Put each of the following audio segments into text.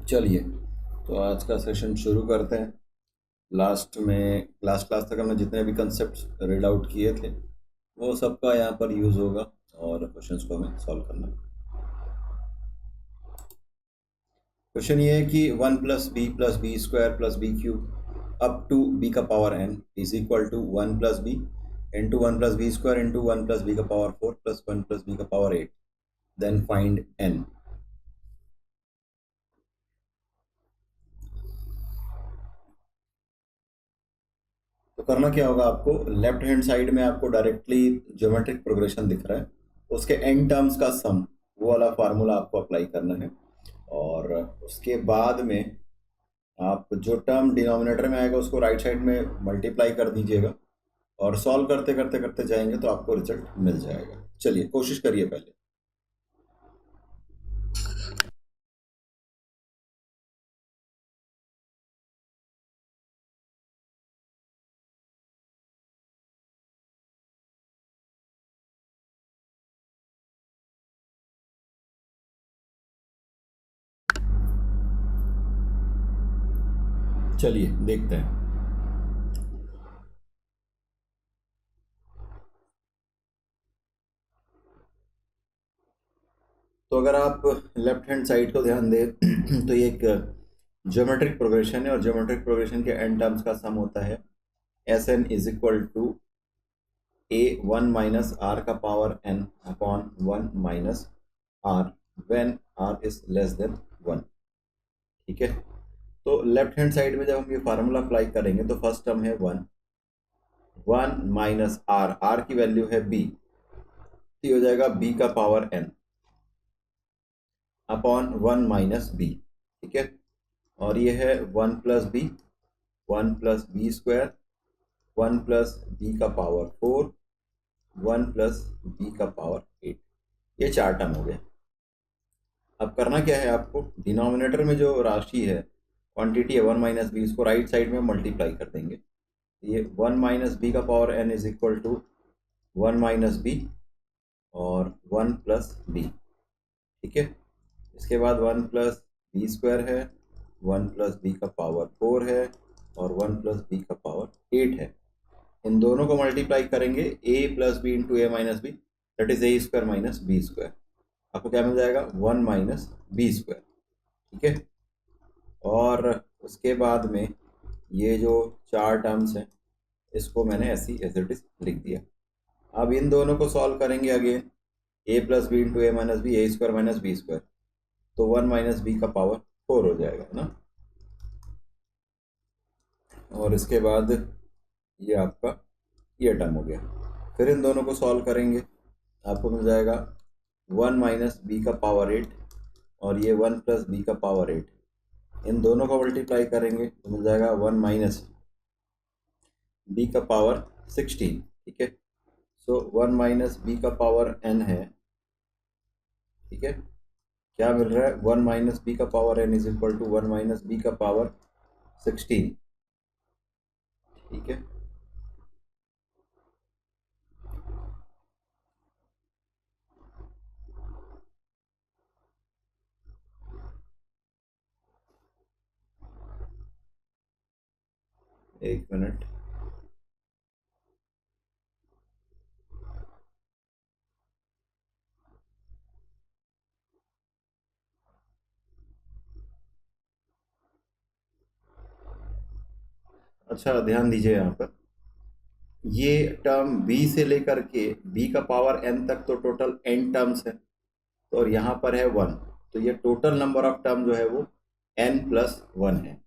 चलिए, तो आज का सेशन शुरू करते हैं। लास्ट में क्लास तक हमने जितने भी कंसेप्ट रीड आउट किए थे वो सबका यहाँ पर यूज़ होगा और क्वेश्चंस को हमें सॉल्व करना है। क्वेश्चन ये है कि 1+b+b² अप टू b का power n is equal to 1+b into 1+b² into 1+b का पावर 4 प्लस 1+b का पावर 8 देन फाइंड n। तो करना क्या होगा, आपको लेफ्ट हैंड साइड में आपको डायरेक्टली ज्योमेट्रिक प्रोग्रेशन दिख रहा है, उसके एन टर्म्स का सम वो वाला फार्मूला आपको अप्लाई करना है और उसके बाद में आप जो टर्म डिनोमिनेटर में आएगा उसको राइट साइड में मल्टीप्लाई कर दीजिएगा और सॉल्व करते करते करते जाएंगे तो आपको रिजल्ट मिल जाएगा। चलिए कोशिश करिए पहले। चलिए देखते हैं। तो अगर आप लेफ्ट हैंड साइड को ध्यान दें तो ये एक ज्योमेट्रिक प्रोग्रेशन है और ज्योमेट्रिक प्रोग्रेशन के एन टर्म्स का सम होता है S n is equal to a 1 minus r का power n upon 1 minus r when r is less than 1। ठीक है, तो लेफ्ट हैंड साइड में जब हम ये फार्मूला अप्लाई करेंगे तो फर्स्ट टर्म है 1 माइनस आर, आर की वैल्यू है b, तो ये हो जाएगा b का power n upon 1 minus b। ठीक है, और ये है 1+b, 1+b², 1+b का पावर 4, 1+b का पावर 8। ये 4 टर्म हो गए। अब करना क्या है, आपको डिनोमिनेटर में जो राशि है, क्वांटिटी है 1 माइनस बी, इसको राइट साइड में मल्टीप्लाई कर देंगे। ये 1 माइनस बी का power n is equal to 1 minus b और 1+b। ठीक है, इसके बाद 1+b² है, 1+b का पावर 4 है और 1+b का पावर 8 है। इन दोनों को मल्टीप्लाई करेंगे a+b into a minus b, that is a² minus b²। आपको क्या मिल जाएगा 1 माइनस b²। ठीक है, और उसके बाद में ये जो 4 टर्म्स हैं इसको मैंने ऐसी एज इट इज लिख दिया। अब इन दोनों को सॉल्व करेंगे again, a+b into a minus b, a² minus b², तो 1 माइनस b का पावर 4 हो जाएगा ना। और इसके बाद ये आपका ये टर्म हो गया। फिर इन दोनों को सॉल्व करेंगे, आपको मिल जाएगा 1 माइनस बी का पावर 8 और ये 1+b का पावर 8। इन दोनों को मल्टीप्लाई करेंगे तो मिल जाएगा 1 माइनस b का पावर 16। ठीक है, सो 1 माइनस b का पावर n है। ठीक है, क्या मिल रहा है 1 माइनस b का power n is equal to 1 minus b का पावर 16। ठीक है, एक मिनट। अच्छा ध्यान दीजिए, यहाँ पर ये टर्म b से लेकर के b का पावर n तक तो टोटल n टर्म्स है, तो और यहाँ पर है 1, तो ये टोटल नंबर ऑफ टर्म जो है वो n+1 है।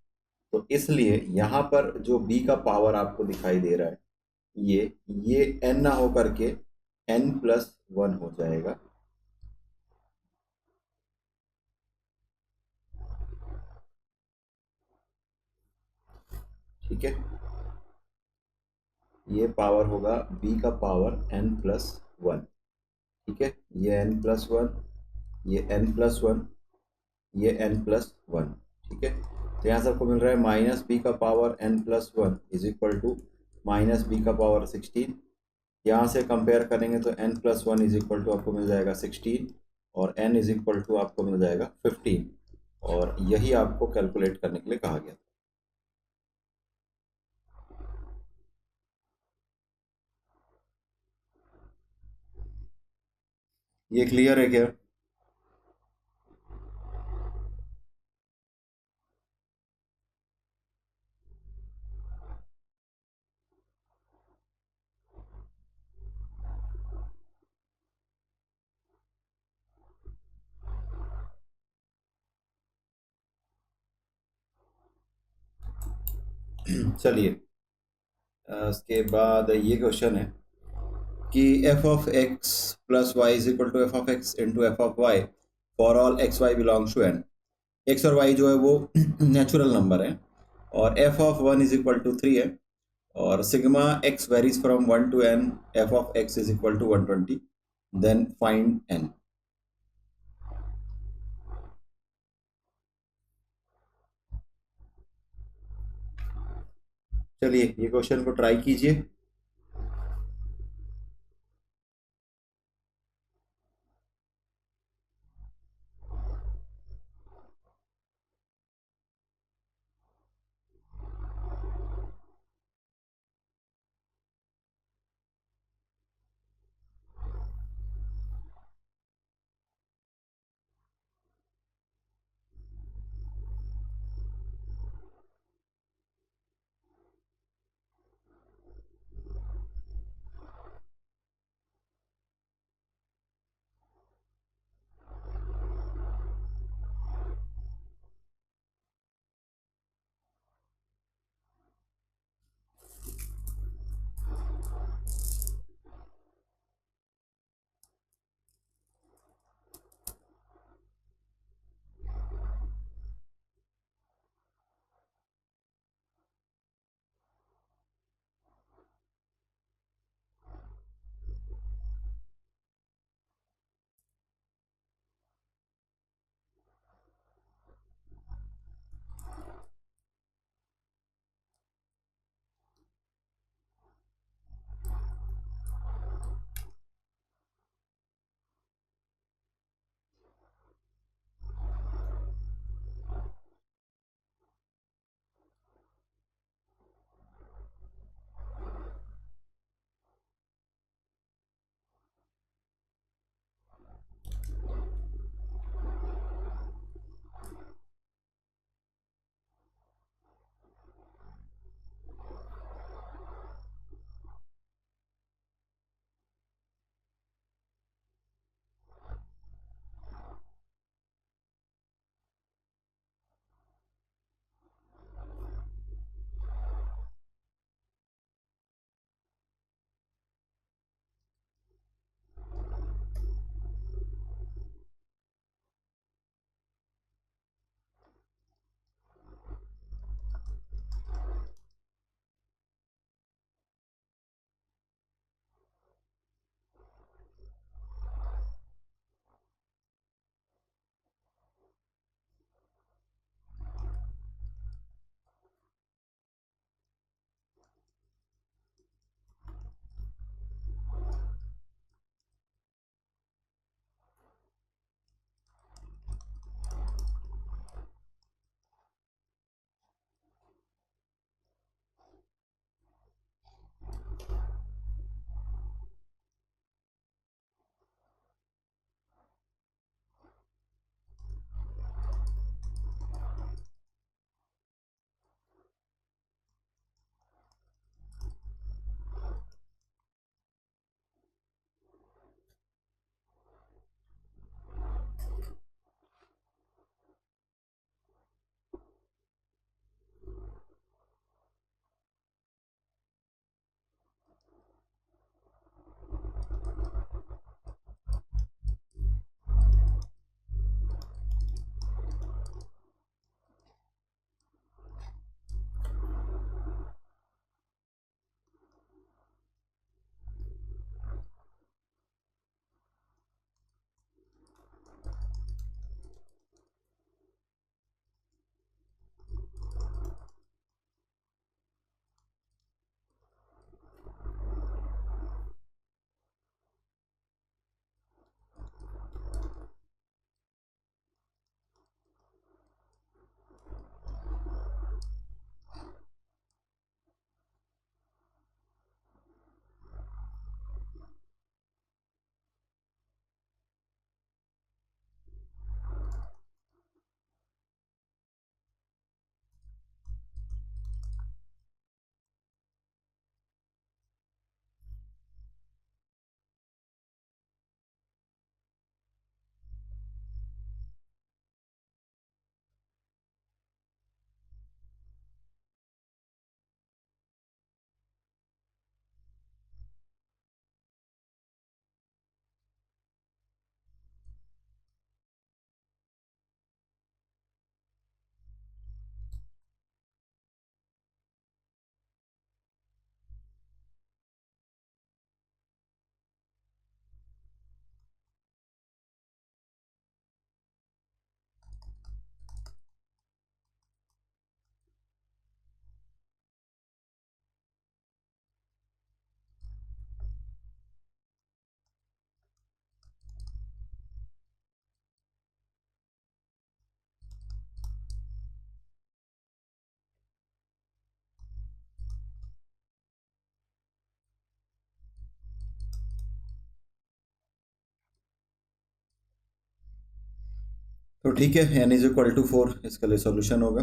तो इसलिए यहाँ पर जो b का पावर आपको दिखाई दे रहा है ये n ना हो करके n+1 हो जाएगा। ठीक है, ये पावर होगा b का पावर n+1। ठीक है, ये n+1, ये n+1, ये n+1। ठीक है, तो यहाँ सबको मिल रहा है माइनस बी का power n+1 is equal to minus b का पावर 16। यहाँ से कंपेयर करेंगे तो n+1 इज इक्वल टू आपको मिल जाएगा 16 और n इज इक्वल टू आपको मिल जाएगा 15। और यही आपको कैलकुलेट करने के लिए कहा गया। ये क्लियर है क्या? चलिए, उसके बाद ये क्वेश्चन है कि f of x plus y is equal to f of x into f of y for all x y belongs to n. X और वाई जो है वो नेचुरल नंबर है, और f of one is equal to three है, और sigma x varies from one to n, f of x is equal to 120, then find n. चलिए ये क्वेश्चन को ट्राई कीजिए। तो ठीक है, n इज इक्वल टू 4 इसका लिए सॉल्यूशन होगा।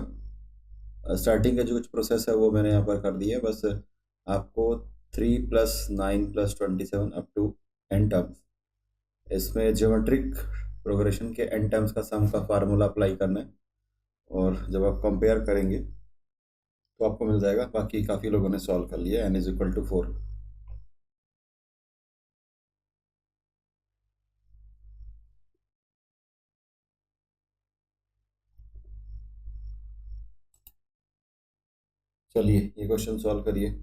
स्टार्टिंग का जो कुछ प्रोसेस है वो मैंने यहाँ पर कर दिया है। बस आपको 3 + 9 + 27 अप टू n टर्म्स, इसमें ज्योमेट्रिक प्रोग्रेशन के n टर्म्स का सम का फार्मूला अप्लाई करना है, और जब आप कंपेयर करेंगे तो आपको मिल जाएगा। बाकी काफ़ी लोगों ने सॉल्व कर लिया, n इज इक्वल टू 4। चलिए ये क्वेश्चन सॉल्व करिए।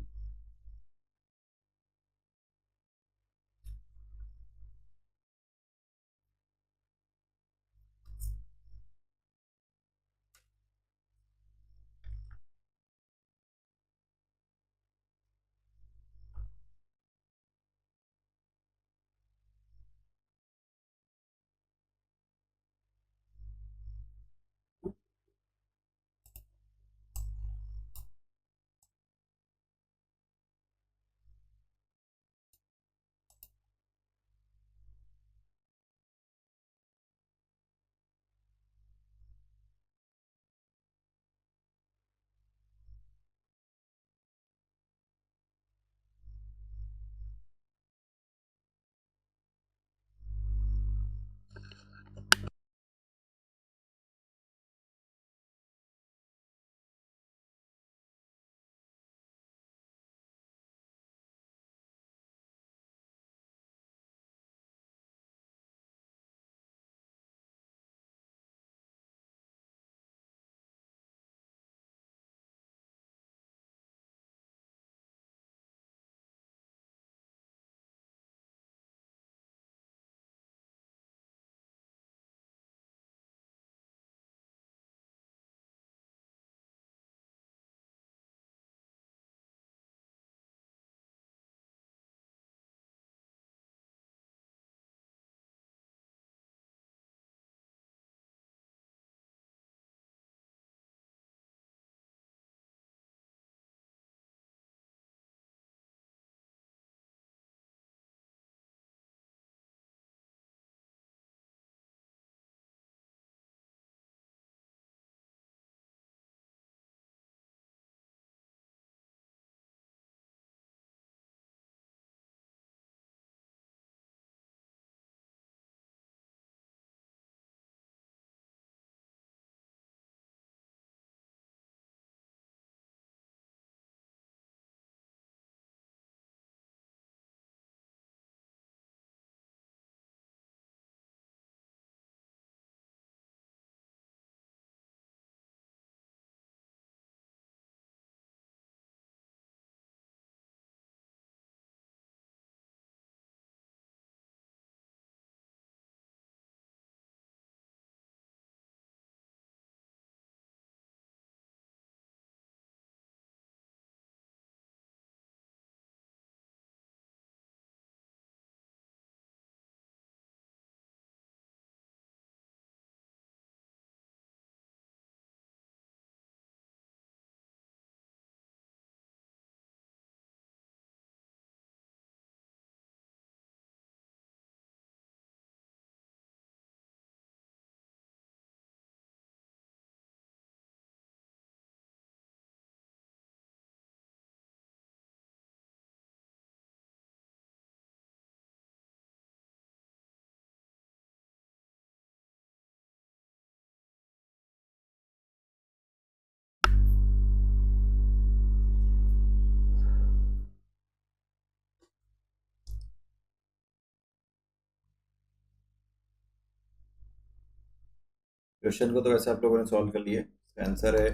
क्वेश्चन को तो वैसे आप लोगों ने सॉल्व कर लिया। इसका आंसर है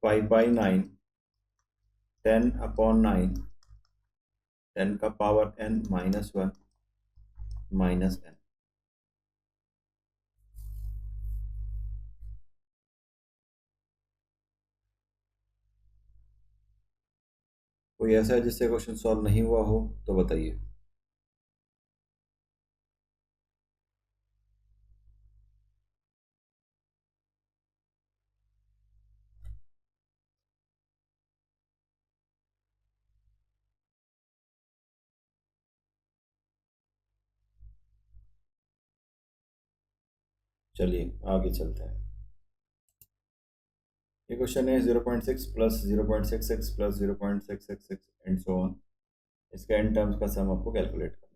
5/9, 10/9, 10 का पावर n -1 -n। कोई ऐसा है जिससे क्वेश्चन सॉल्व नहीं हुआ हो तो बताइए। चलिए आगे चलते हैं। ये क्वेश्चन है 0.6 plus 0.66 plus 0.666 and so on. इसका एन टर्म्स का सम आपको कैलकुलेट करना है।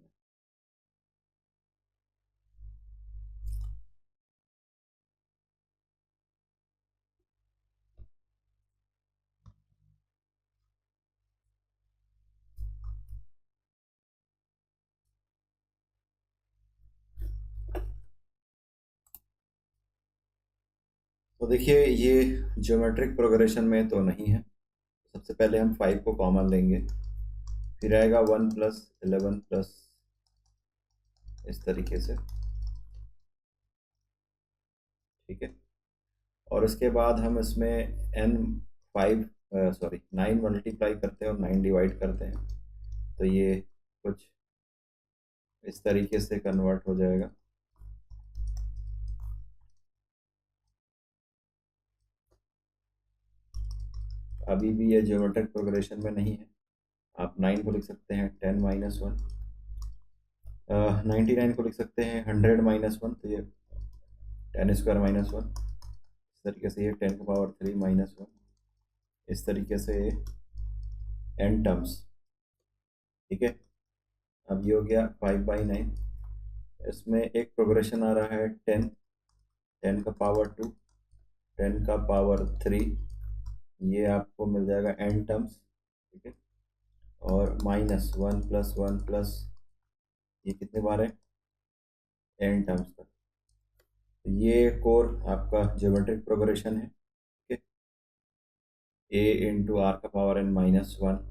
तो देखिए ये ज्योमेट्रिक प्रोग्रेशन में तो नहीं है। सबसे पहले हम 5 को कॉमन लेंगे, फिर आएगा 1 प्लस 11 प्लस इस तरीके से, ठीक है। और उसके बाद हम इसमें एन 5 सॉरी 9 मल्टीप्लाई करते हैं और 9 डिवाइड करते हैं, तो ये कुछ इस तरीके से कन्वर्ट हो जाएगा। अभी भी ये ज्योमेट्रिक प्रोग्रेशन में नहीं है। आप 9 को लिख सकते हैं 10 माइनस 1, 99 को लिख सकते हैं 100 माइनस 1, तो ये 10 स्क्वायर माइनस 1। इस तरीके से ये 10 का पावर 3 माइनस 1, इस तरीके से ये एन टर्म्स, ठीक है। अब ये हो गया 5/9। इसमें एक प्रोग्रेशन आ रहा है 10, 10 का पावर 2, 10 का पावर 3, ये आपको मिल जाएगा एन टर्म्स, ठीक है। और माइनस 1 प्लस 1 प्लस ये कितने बार है, एन टर्म्स तक। तो ये कोर आपका ज्योमेट्रिक प्रोग्रेशन है, ठीक है। ए इंटू आर का power n minus 1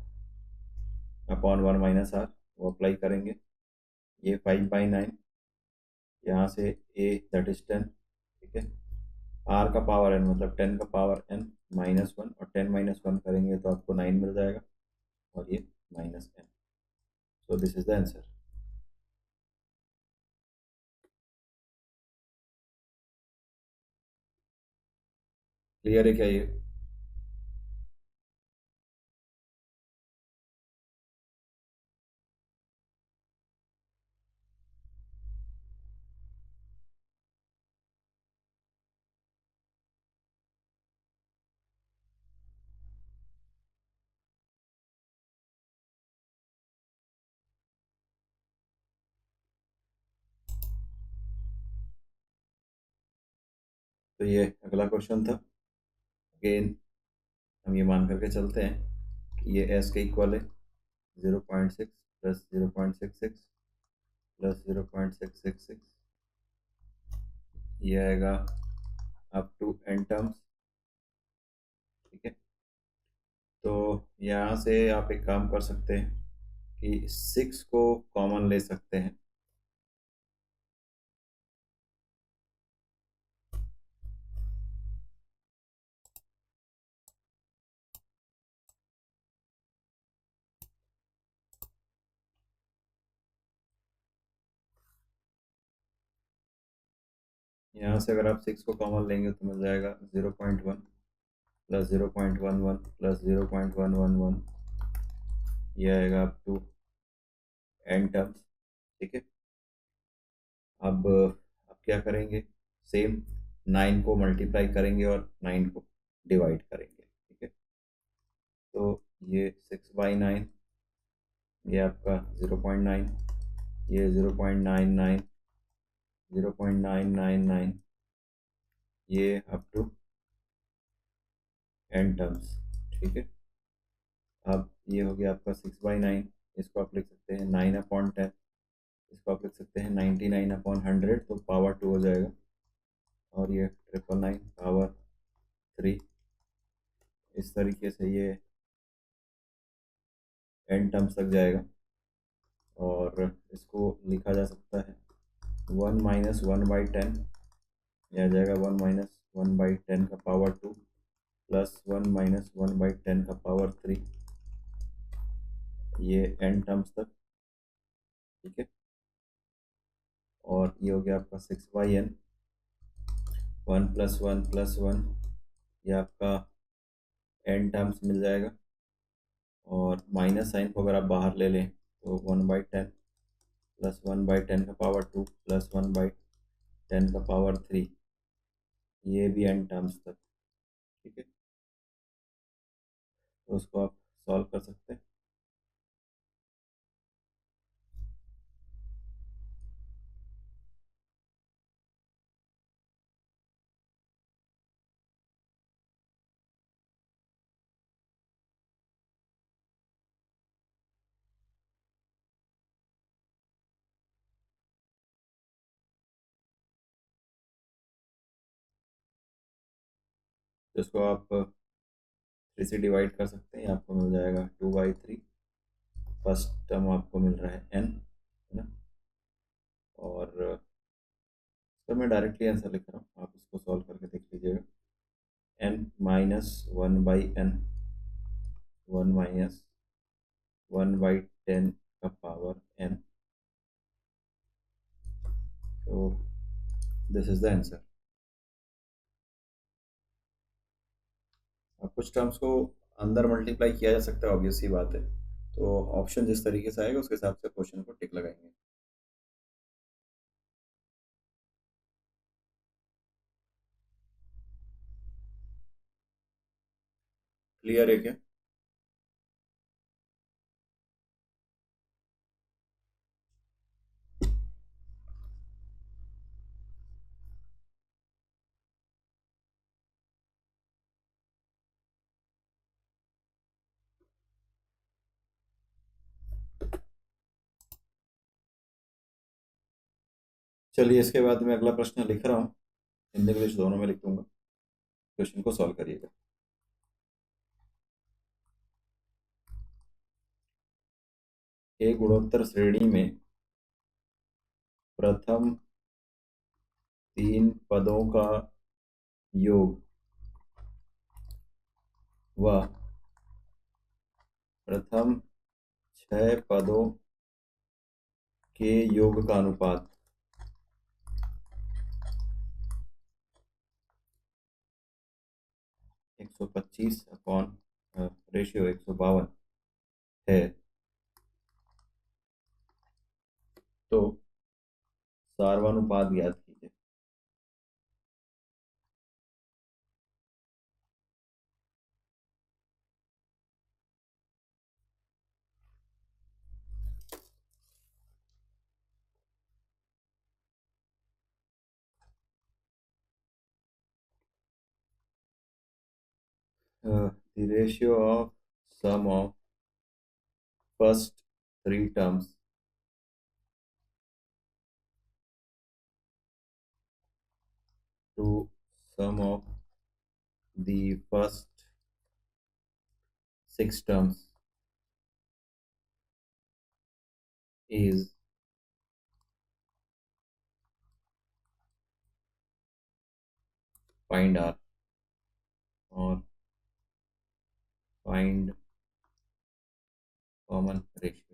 upon 1 minus r, वो अप्लाई करेंगे। ये 5/9, यहाँ से ए दैट इज 10, ठीक है। आर का पावर एन मतलब 10 का पावर एन माइनस 1, और 10 माइनस 1 करेंगे तो आपको 9 मिल जाएगा, और ये minus n. So this is the answer. Clear है क्या ये? तो ये अगला क्वेश्चन था। अगेन हम ये मान करके चलते हैं कि ये एस के इक्वल है 0.6 प्लस 0.66 प्लस 0.666, ये आएगा अप टू एन टर्म्स, ठीक है। तो यहाँ से आप एक काम कर सकते हैं कि 6 को कॉमन ले सकते हैं। यहाँ से अगर आप 6 को कॉमन लेंगे तो मिल जाएगा 0.1 प्लस 0.11 प्लस 0.111, ये आएगा अप टू एन टर्म्स, ठीक है। अब क्या करेंगे, सेम 9 को मल्टीप्लाई करेंगे और 9 को डिवाइड करेंगे, ठीक है। तो ये 6/9, ये आपका 0.9, ये 0.99, 0.999, ये अप टू एन टर्म्स, ठीक है। अब ये हो गया आपका 6/9, इसको आप लिख सकते हैं 9/10, इसको आप लिख सकते हैं 99/100, तो पावर 2 हो जाएगा, और ये 999 पावर 3, इस तरीके से ये एन टर्म्स तक जाएगा। और इसको लिखा जा सकता है 1 माइनस 1/10, यह आ जाएगा 1 माइनस 1/10 का पावर 2 प्लस 1 माइनस 1/10 का पावर 3, ये एन टर्म्स तक, ठीक है। और ये हो गया आपका 6/n, 1 प्लस 1 प्लस 1, ये आपका एन टर्म्स मिल जाएगा। और माइनस साइन को अगर आप बाहर ले लें तो 1/10 प्लस 1/10 का पावर 2 प्लस 1/10 का पावर 3, ये भी n टर्म्स तक, ठीक है। तो उसको आप सॉल्व कर सकते हैं। तो इसको आप 3 से डिवाइड कर सकते हैं, आपको मिल जाएगा 2/3। फर्स्ट टर्म आपको मिल रहा है n, है ना। और तो मैं डायरेक्टली आंसर लिख रहा हूँ, आप इसको सॉल्व करके देख लीजिएगा। n-1/n, 1-1/10 का पावर n। तो दिस इज द आंसर। अब कुछ टर्म्स को अंदर मल्टीप्लाई किया जा सकता है, ऑब्वियस सी बात है। तो ऑप्शन जिस तरीके से आएगा उसके हिसाब से क्वेश्चन को टिक लगाएंगे। क्लियर है क्या? चलिए, इसके बाद मैं अगला प्रश्न लिख रहा हूँ, हिंदी इंग्लिश दोनों में लिख दूंगा। क्वेश्चन को सॉल्व करिएगा। एक गुणोत्तर श्रेणी में प्रथम 3 पदों का योग व प्रथम 6 पदों के योग का अनुपात 125 अपॉन रेशियो 152 है, तो सार्वनुपात ज्ञात कीजिए। The ratio of sum of first 3 terms to sum of the first 6 terms is find R or find common ratio।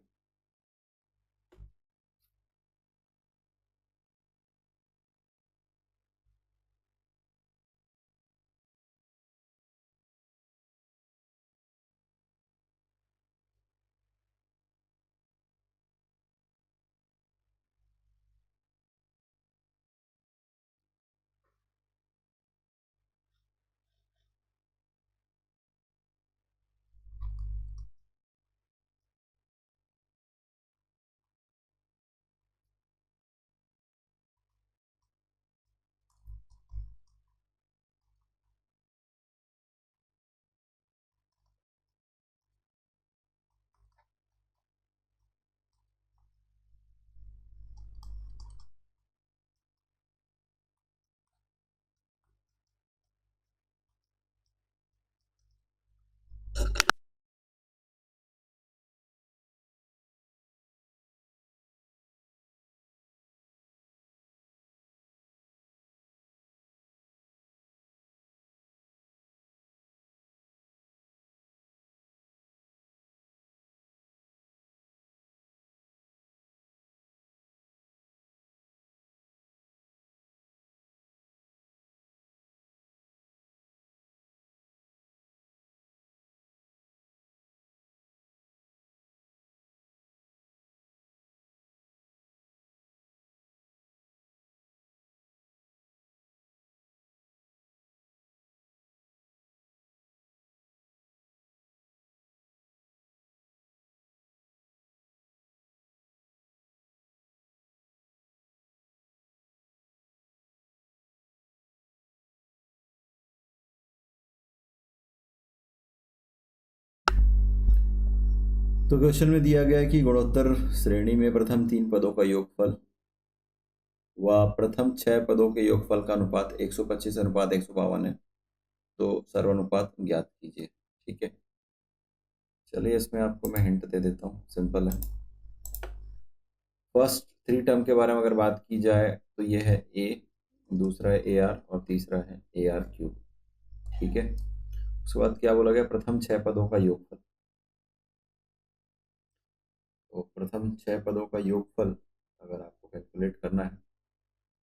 तो क्वेश्चन में दिया गया है कि गुणोत्तर श्रेणी में प्रथम 3 पदों का योगफल व प्रथम 6 पदों के योगफल का अनुपात 125 अनुपात 152 है। तो सर्वानुपात ज्ञात कीजिए। ठीक है, चलिए इसमें आपको मैं हिंट दे देता हूँ, सिंपल है। फर्स्ट 3 टर्म के बारे में अगर बात की जाए तो ये है ए, दूसरा है ए आर और तीसरा है ए आर क्यूब। ठीक है, उसके बाद क्या बोला गया, प्रथम 6 पदों का योगफल। तो प्रथम 6 पदों का योगफल अगर आपको कैलकुलेट करना है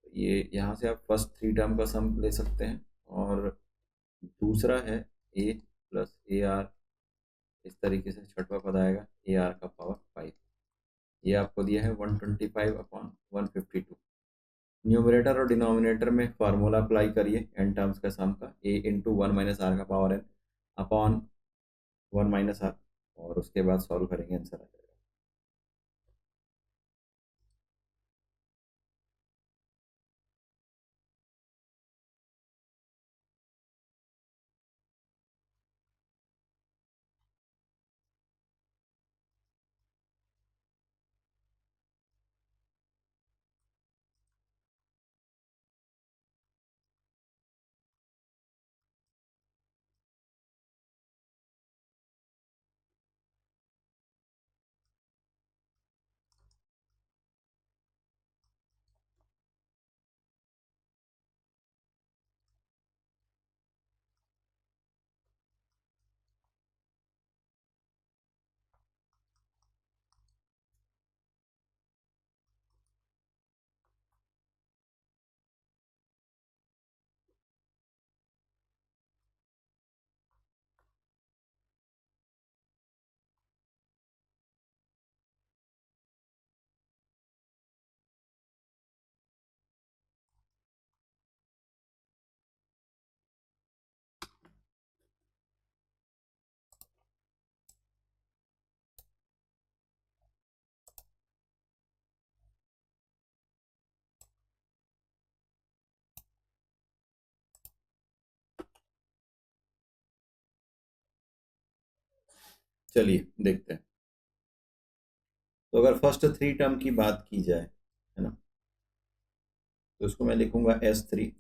तो ये यहाँ से आप फर्स्ट 3 टर्म का सम ले सकते हैं, और दूसरा है ए प्लस ए आर, इस तरीके से छठवां पद आएगा ए आर का पावर 5। ये आपको दिया है 125/152। न्यूमरेटर और डिनोमिनेटर में फार्मूला अप्लाई करिए एन टर्म्स का सम का, ए इंटू 1 - आर का पावर एन अपॉन 1 - आर, और उसके बाद सॉल्व करेंगे, आंसर आ जाएगा। चलिए देखते हैं। तो अगर फर्स्ट 3 टर्म की बात की जाए, है ना, तो इसको मैं लिखूंगा S3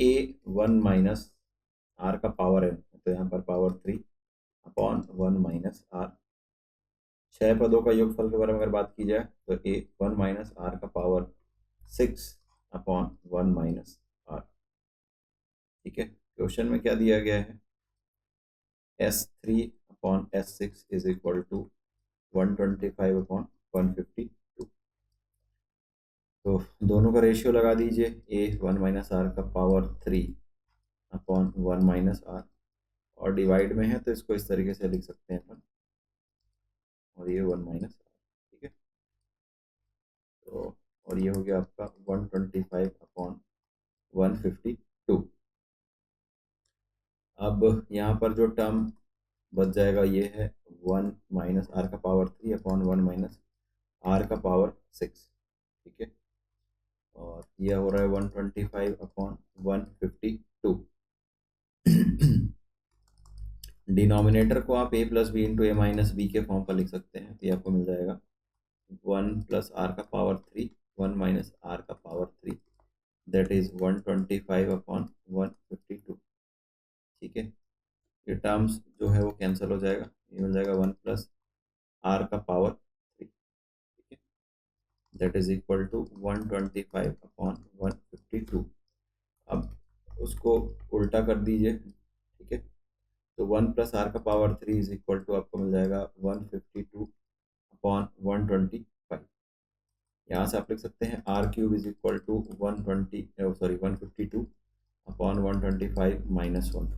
A1 - आर का पावर एन, तो यहाँ पर पावर 3 अपॉन 1 - आर। 6 पदों का योगफल के बारे में अगर बात की जाए तो A1 - आर का पावर 6 अपॉन 1 - आर। ठीक है, क्वेश्चन में क्या दिया गया है, S3/S6 इज इक्वल टू 125/152। तो दोनों का रेशियो लगा दीजिए, A1 - आर का पावर 3 अपॉन 1 - आर, और डिवाइड में है तो इसको इस तरीके से लिख सकते हैं अपन, और ये 1 - आर। ठीक है, तो और ये हो गया आपका 125/152। अब यहाँ पर जो टर्म बच जाएगा ये है 1 - आर का पावर 3 अपॉन 1 - आर का पावर 6। ठीक है, और यह हो रहा है 125/152। डिनोमिनेटर को आप a plus b into a - b के फॉर्म पर लिख सकते हैं, तो ये आपको मिल जाएगा 1 + आर का पावर 3 1 - आर का पावर 3, दैट इज 125/152। ठीक है, ये टर्म्स जो है वो कैंसिल हो जाएगा, ये मिल जाएगा 1 + आर का पावर 3। ठीक है, दैट इज इक्वल टू 125/152। अब उसको उल्टा कर दीजिए। ठीक है, तो 1 + आर का पावर 3 इज इक्वल टू आपको मिल जाएगा 152/125। यहाँ से आप लिख सकते हैं r cube is equal to 152/125 - 1।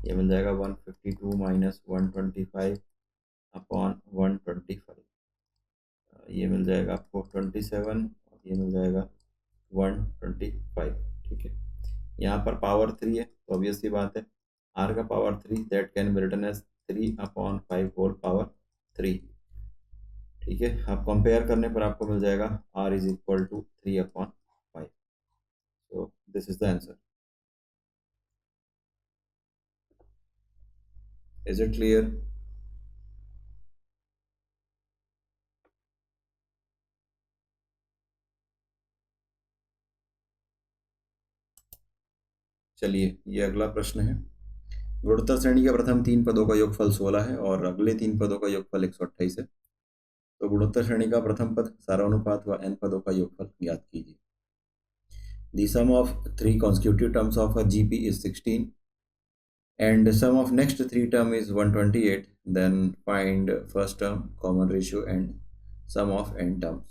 ये मिल जाएगा 152 - 125/125। ये मिल जाएगा आपको 27, और ये मिल जाएगा 125। ठीक है, यहाँ पर पावर 3 है तो ऑब्वियस सी बात है, आर का power 3 that can be written as 3/5 whole power 3। ठीक है, आप कंपेयर करने पर आपको मिल जाएगा r is equal to 3/5। So this is the answer. Is it clear? चलिए, ये अगला प्रश्न है। गुणोत्तर श्रेणी के प्रथम 3 पदों का योगफल 16 है और अगले 3 पदों का योगफल 128 है। तो गुणोत्तर श्रेणी का प्रथम पद, सारानुपात व n पदों का योगफल ज्ञात कीजिए। The sum of three consecutive terms of a GP is 16 and the sum of next three term is 128. Then find first term, common ratio and sum of n terms.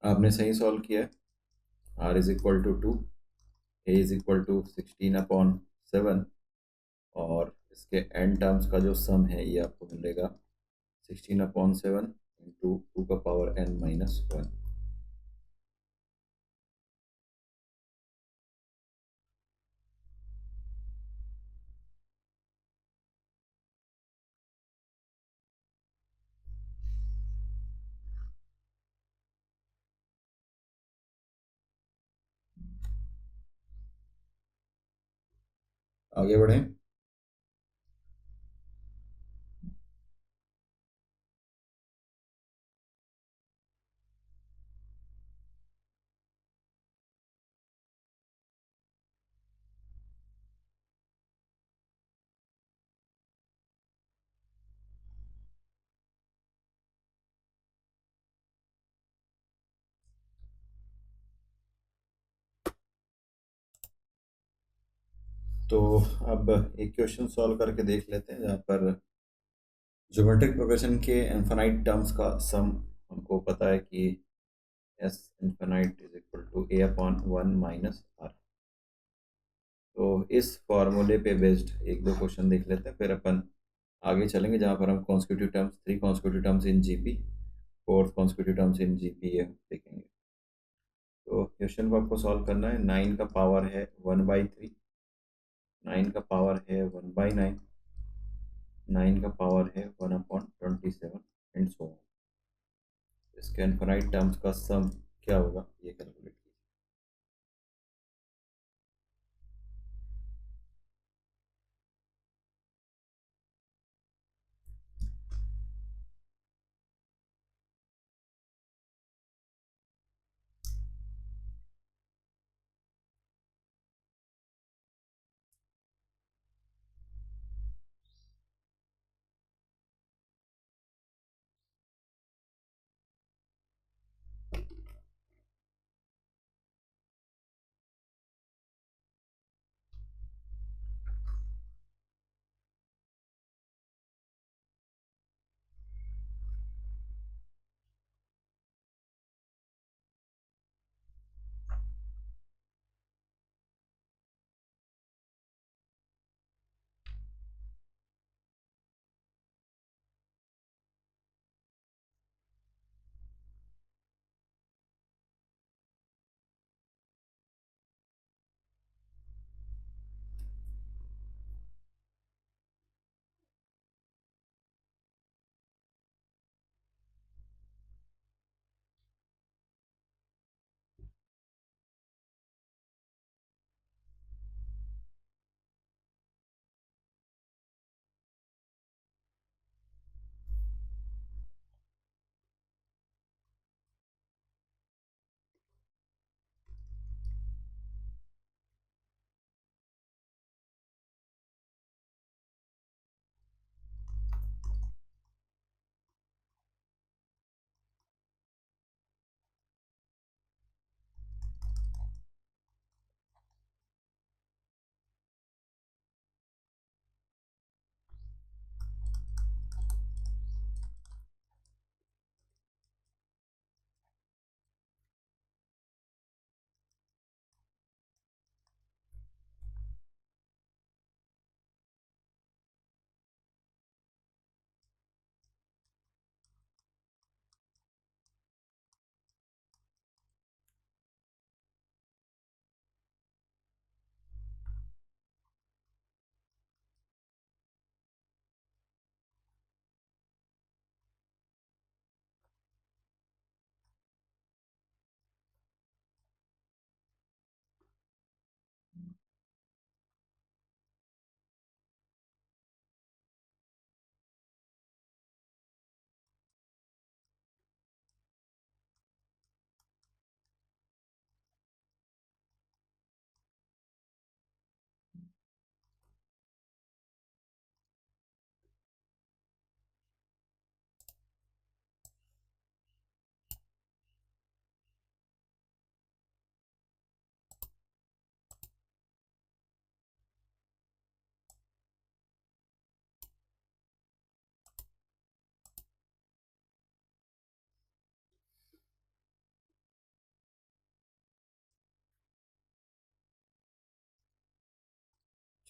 आपने सही सॉल्व किया है। R is equal to 2, A is equal to 16/7 और इसके n terms का जो सम है ये आपको मिलेगा 16/7 इंटू 2 का पावर n-1। आगे बढ़ें। तो अब एक क्वेश्चन सॉल्व करके देख लेते हैं जहाँ पर ज्योमेट्रिक प्रोग्रेशन के इनफाइनाइट टर्म्स का सम हमको पता है कि s infinite is equal to a upon 1 - r. तो इस फॉर्मूले पे बेस्ड एक दो क्वेश्चन देख लेते हैं, फिर अपन आगे चलेंगे जहाँ पर हम constitutive terms, 3 constitutive terms in GP, 4th constitutive terms in GPA देखेंगे। तो क्वेश्चन को आपको सॉल्व करना है। 9 का पावर है 1/3, 9 का पावर है 1/9, 9 का पावर है 1/27 एंड सो ऑन। इसके इनफाइनाइट टर्म्स का सम क्या होगा ये कैलकुलेट कीजिए।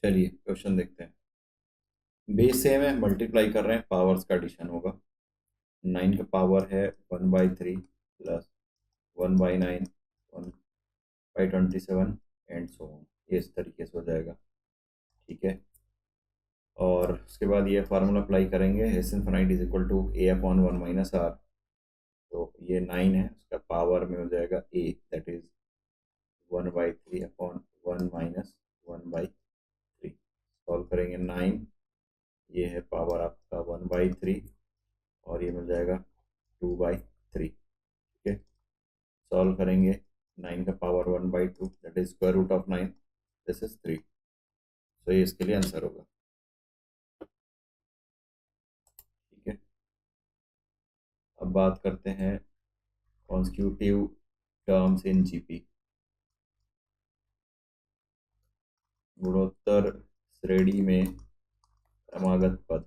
चलिए क्वेश्चन देखते हैं। बेस सेम है, मल्टीप्लाई कर रहे हैं, पावर्स का एडिशन होगा। 9 का पावर है 1/3 प्लस 1/9, 1/27 एंड सो ऑन। ये इस तरीके से हो जाएगा, ठीक है। और उसके बाद ये फार्मूला अप्लाई करेंगे, s infinite is equal to a upon 1 - r. तो ये 9 है, उसका पावर में हो जाएगा ए, दैट इज 1/3/1 - 1/3। सॉल्व करेंगे 9, ये है पावर आपका 1/3 और ये मिल जाएगा 2/3, ठीक है। सॉल्व करेंगे 9 का power 1/2, that is square root of 9, this is 3। तो ये इसके लिए आंसर होगा, ठीक है। अब बात करते हैं कॉन्स्टिट्यूटिव टर्म्स इन जीपी। गुणोत्तर श्रेणी में क्रमागत पद।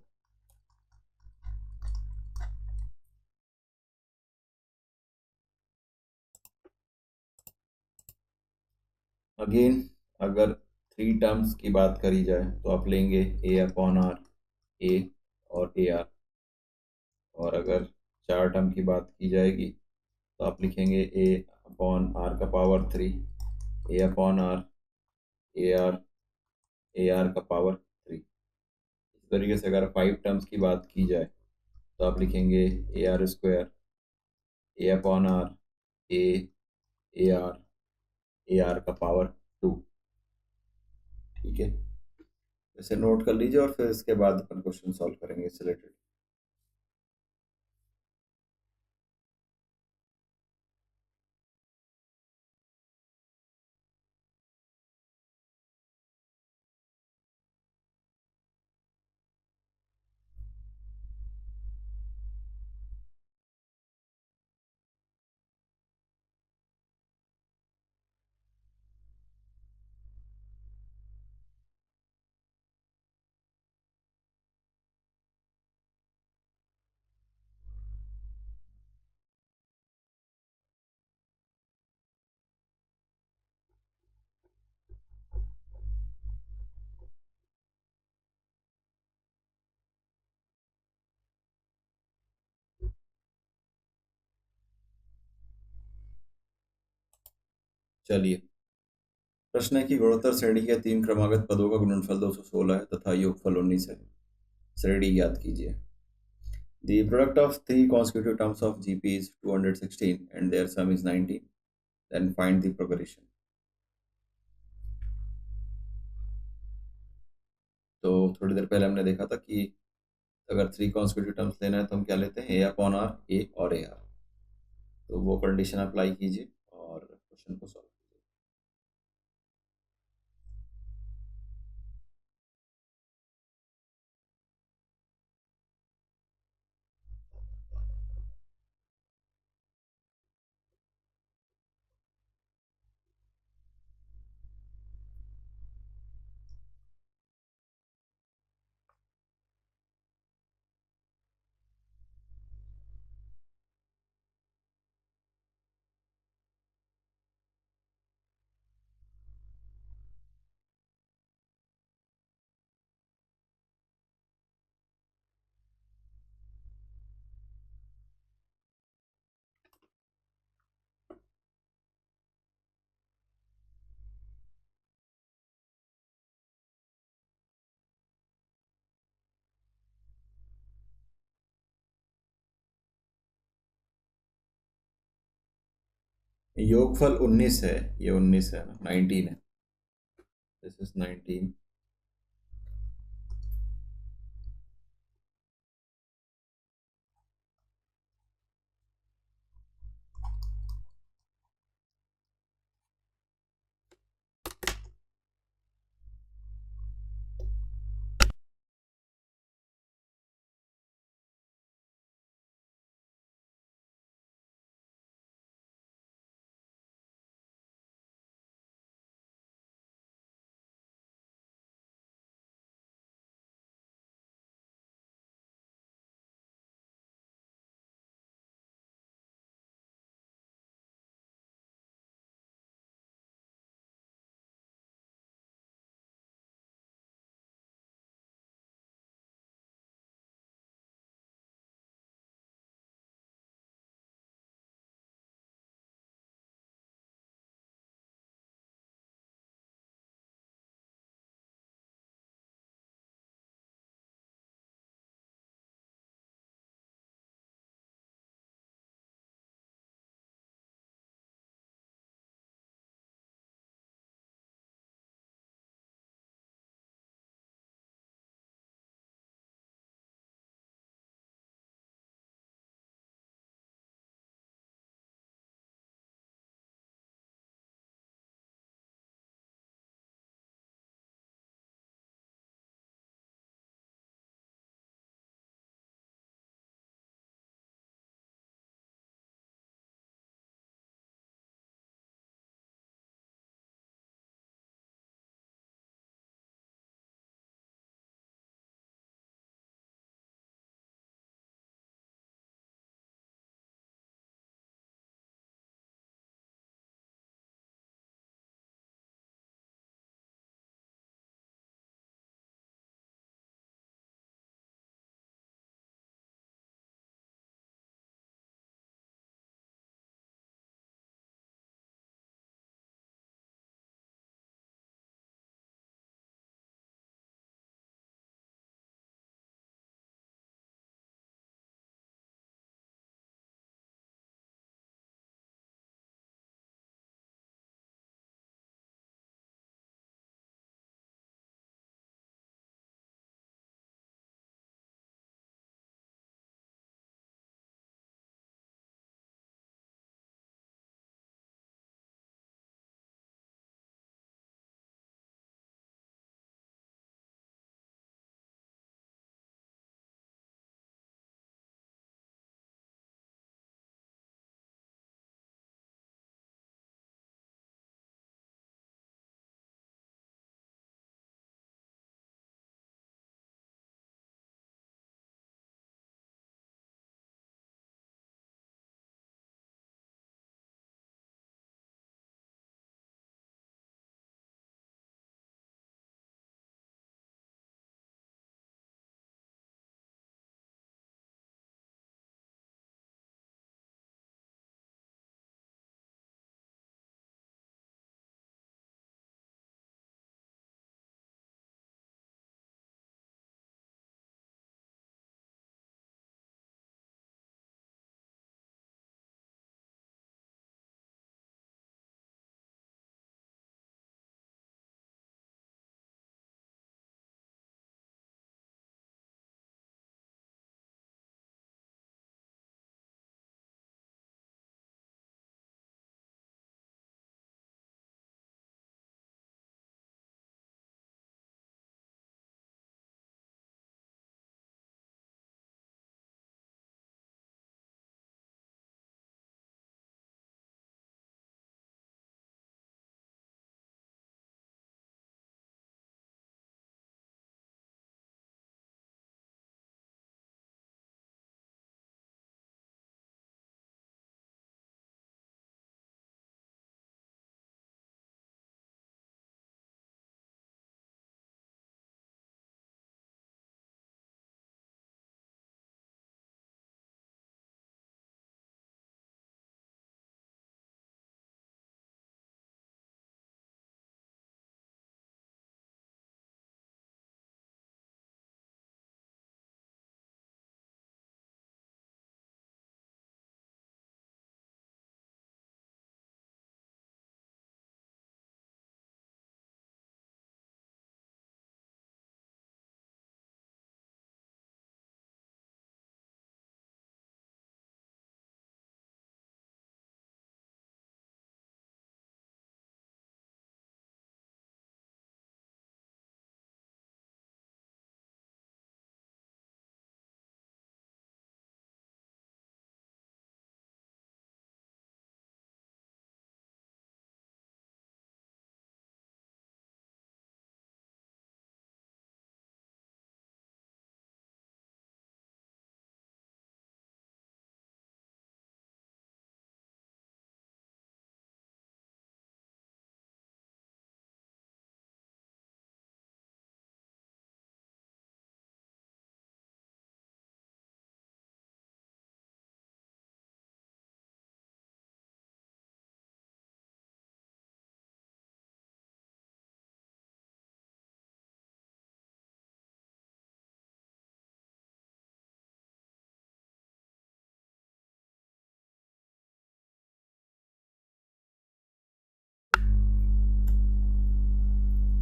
अगेन अगर 3 टर्म्स की बात करी जाए तो आप लेंगे ए अपॉन आर, ए और ए आर। और अगर 4 टर्म की बात की जाएगी तो आप लिखेंगे ए अपॉन आर का power 3, a upon r, r a r का पावर 3। इस तरीके से अगर 5 टर्म्स की बात की जाए तो आप लिखेंगे a r square, a upon r, a r, a r का पावर 2। ठीक है, इसे नोट कर लीजिए और फिर इसके बाद अपन क्वेश्चन सॉल्व करेंगे इससे रिलेटेड। चलिए, प्रश्न है कि गुणोत्तर श्रेणी के 3 क्रमागत पदों का गुणनफल 216 है तथा योगफल 19 है। श्रेणी ज्ञात कीजिए। The product of 3 consecutive terms of GP is 216 and their sum is 19. Then find the progression. तो थोड़ी देर पहले हमने देखा था कि अगर 3 कॉन्सिक्यूटिव टर्म्स लेना है तो हम क्या लेते हैं, ए अपॉन आर, ए और ए आर। तो वो कंडीशन अप्लाई कीजिए और क्वेश्चन को सॉल्व कीजिए। योगफल 19 है, ये 19 है ना, 19 है। This is 19।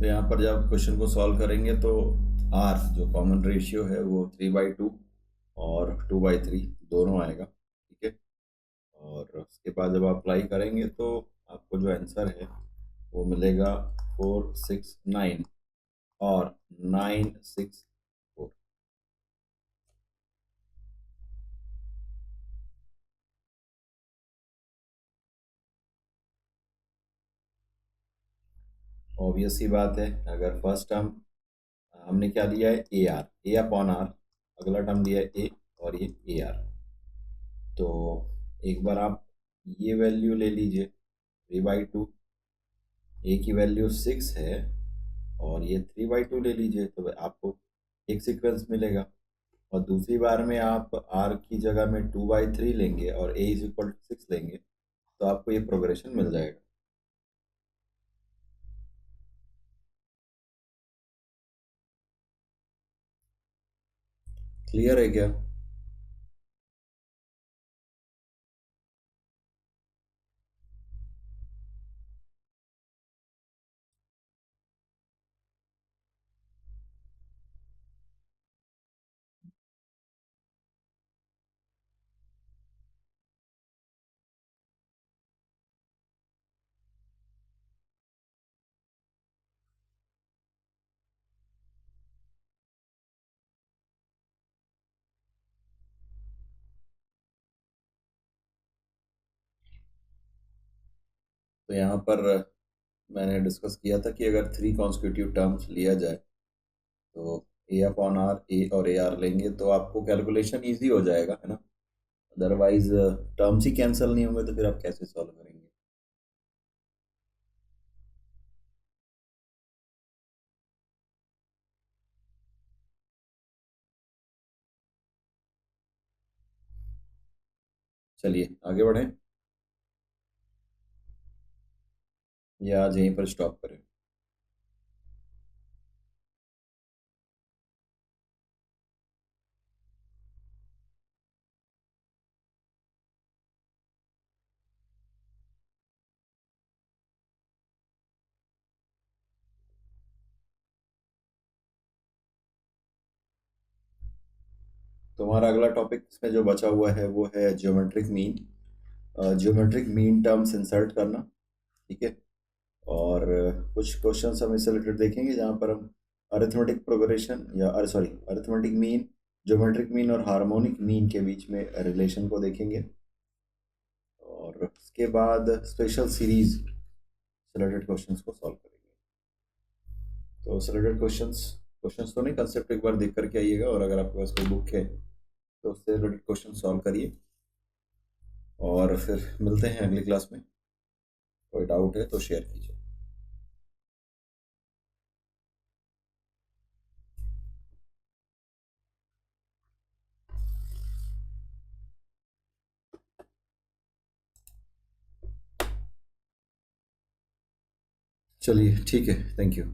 तो यहाँ पर जब क्वेश्चन को सॉल्व करेंगे तो आर जो कॉमन रेशियो है वो 3/2 और 2/3 दोनों आएगा, ठीक है। और उसके बाद जब आप अप्लाई करेंगे तो आपको जो आंसर है वो मिलेगा 469 और 964। ऑब्वियस सी बात है, अगर फर्स्ट टर्म हमने क्या लिया है, ए अपॉन आर, अगला टर्म लिया है ए और ये ए आर। तो एक बार आप ये वैल्यू ले लीजिए 3/2, ए की वैल्यू 6 है और ये 3/2 ले लीजिए तो आपको एक सीक्वेंस मिलेगा। और दूसरी बार में आप आर की जगह में 2/3 लेंगे और ए इज इक्वल टू 6 लेंगे तो आपको ये प्रोग्रेशन मिल जाएगा। क्लियर है क्या? तो यहाँ पर मैंने डिस्कस किया था कि अगर 3 कॉन्स्टिट्यूटिव टर्म्स लिया जाए तो ए अपॉन आर, ए और ए आर लेंगे तो आपको कैलकुलेशन इजी हो जाएगा, है ना। अदरवाइज टर्म्स ही कैंसिल नहीं होंगे तो फिर आप कैसे सॉल्व करेंगे। चलिए आगे बढ़ें या आज यहीं पर स्टॉप करें। तो हमारा अगला टॉपिक इसमें जो बचा हुआ है वो है geometric mean. Geometric mean terms insert करना, ठीक है। और कुछ क्वेश्चंस हम इससे रिलेटेड देखेंगे जहाँ पर हम अरिथमेटिक प्रोग्रेशन या अरे sorry arithmetic mean, geometric mean और हार्मोनिक मीन के बीच में रिलेशन को देखेंगे। और उसके बाद स्पेशल सीरीज से रिलेटेड क्वेश्चंस को सॉल्व करेंगे। तो उससे रिलेटेड क्वेश्चंस क्वेश्चंस तो नहीं, कंसेप्ट एक बार देख करके आइएगा और अगर आपके पास कोई बुक है तो उससे रिलेटेड क्वेश्चन सॉल्व करिए और फिर मिलते हैं अगली क्लास में। कोई डाउट है तो शेयर कीजिए। चलिए ठीक है, थैंक यू।